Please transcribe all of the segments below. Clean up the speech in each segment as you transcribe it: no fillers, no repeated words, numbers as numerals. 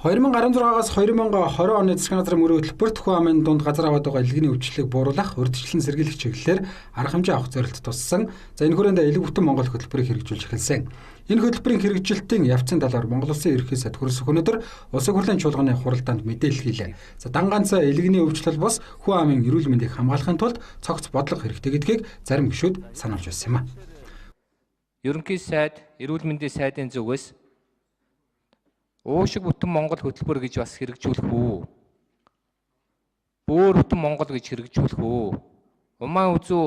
2016-аас 2020 оны засгийн газрын мөрийн хөтөлбөрт хүн амын дунд газар аваад байгаа илгэний өвчлөлийг бууруулах, урьдчилан сэргийлэх чиглэлээр арга хэмжээ авах зорилт туссан. За энэ хүрээнд элэг бүтэн Монгол хөтөлбөрийг хэрэгжүүлж эхэлсэн. Энэ хөтөлбөрийн хэрэгжилтийн явцын талаар Монгол Улсын ерөнхий сайд хүрэлцэх өнөөдөр Улсын хурлын чуулганы хуралдаанд мэдээлэл хийлээ. За дан ганцаа элгэний өвчлөл бос хүн амын эрүүл мэндийг хамгаалахын тулд цогц бодлого хэрэгтэй гэдгийг зарим гишүүд сануулж байсан юм а. Ерөнхий сайд, эрүүл мэндийн сайдын зүгээс уушиг бүтэн Монгол хөтөлбөр гэж бас хэрэгжүүлэх үү? Бөөр бүтэн Монгол гэж хэрэгжүүлэх үү? Умаа үзүү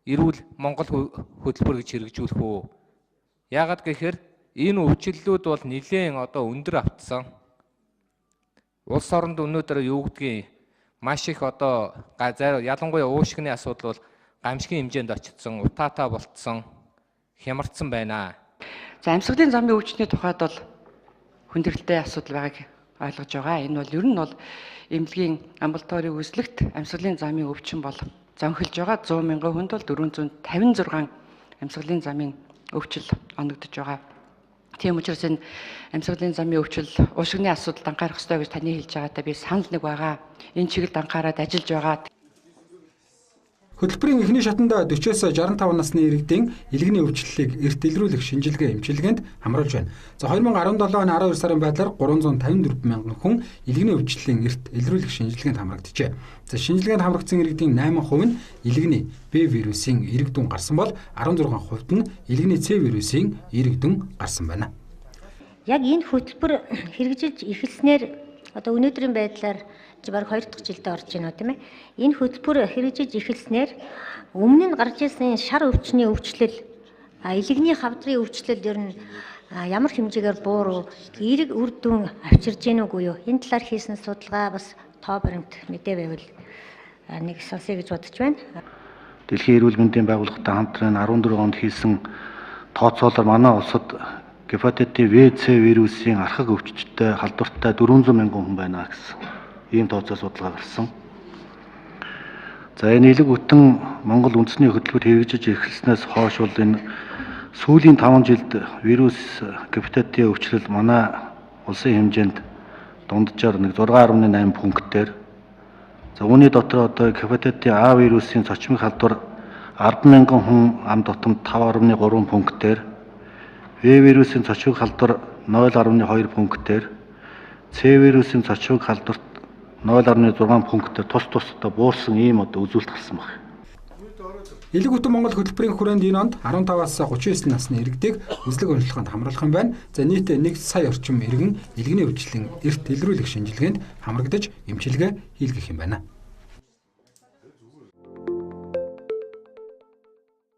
эрүүл Монгол хөтөлбөр гэж хэрэгжүүлэх үү? Яагаад гэхээр энэ өвчлөлүүд бол нэлээд өндөр автсан. Улс оронд өнөөдөр юу гэдгийг маш их ялангуяа уушигны асуудал бол гамшигын хэмжээнд очсон, утаатай болцсон, хямарцсан байна. За амьсгалын замын өвчтний тухайд бол хүндрэлтэй асуудал байгааг ойлгож байгаа. Энэ бол ер нь бол эмнэлгийн амбулаторийн үзлэгт амьсгалын замын өвчин бол зөнхөлж байгаа. 100 мянган хүнд бол 456 амьсгалын замын өвчил оногдож байгаа. Тийм учраас энэ амьсгалын замын өвчил уушигны асуудалд анхаарах ёстой гэж таны хэлж байгаатай би санал нэг байгаа. Энэ чиглэлд анхаараад ажиллаж байгаа. Хөтөлбөрийн эхний шатанд 40-оос 65 насны иргэдийн илгэний өвчлөлийг эрт илрүүлэх шинжилгээ эмчилгээнд хамруулж байна. За 2017 оны 12 сарын байдлаар 354 мянган хүн илгэний өвчлөлийн эрт илрүүлэх шинжилгээнд хамрагджээ. За шинжилгээнд хамрагдсан иргэдийн 8% нь илгэний Б вирусын эрэг дүн гарсан бол 16% нь илгэний С вирусын эрэг дүн гарсан байна. Яг энэ хөтөлбөр хэрэгжилж эхэлснээр одоо өнөөдрийн байдлаар баг 2 дахь жилдээ орж байна тийм ээ. Энэ хөтөлбөр хэрэгжиж эхэлснээр өмнө нь гарч ирсэн шар өвчний өвчлөл, илгэний хавдрын өвчлөл ер нь ямар хэмжээгээр бууруу, эрэг үр дүн авчирж гэнэ үгүй юу? Энэ талаар хийсэн судалгаа бас тоо баримт мэдээ байвал нэг сонсъё гэж бодож байна. Дэлхийн эрүүл мэндийн байгууллагатай хамтран 14 онд хийсэн тооцоолоор манай улсад гепатитын В, С вирусын архаг өвчтөй халдвартай 400 мянган хүн байна гэсэн ийм тооцоо судалгаа гарсан. За энэ элэг бүтэн Монгол үндэсний хөтөлбөр хэрэгжиж эхэлснээс хойш бол энэ сүүлийн 5 жилд вирус гепатитын өвчлөл манай улсын хэмжээнд дунджаар нэг 6.8 пунктээр. За үүний дотор одоо гепатитын А вирусын цочмог халдвар 10 мянган хүн ам дотомд 5.3 пунктээр. В вирусын цочмог халдвар 0.2 пунктээр. С вирусын цочмог халдварт 0.6 пунктээр тус буурсан ийм үзүүлэлт гарсан байна. Элэг бүтэн Монгол хөтөлбөрийн хүрээнд энэ онд 15-аас 39 насны иргэдийг үзлэг онцлогоонд хамруулах юм байна. За нийт 1 сая орчим иргэн илгэний өвчлөлийн эрт илрүүлэх шинжилгээнд хамрагдаж эмчилгээ хийлгэх юм байна.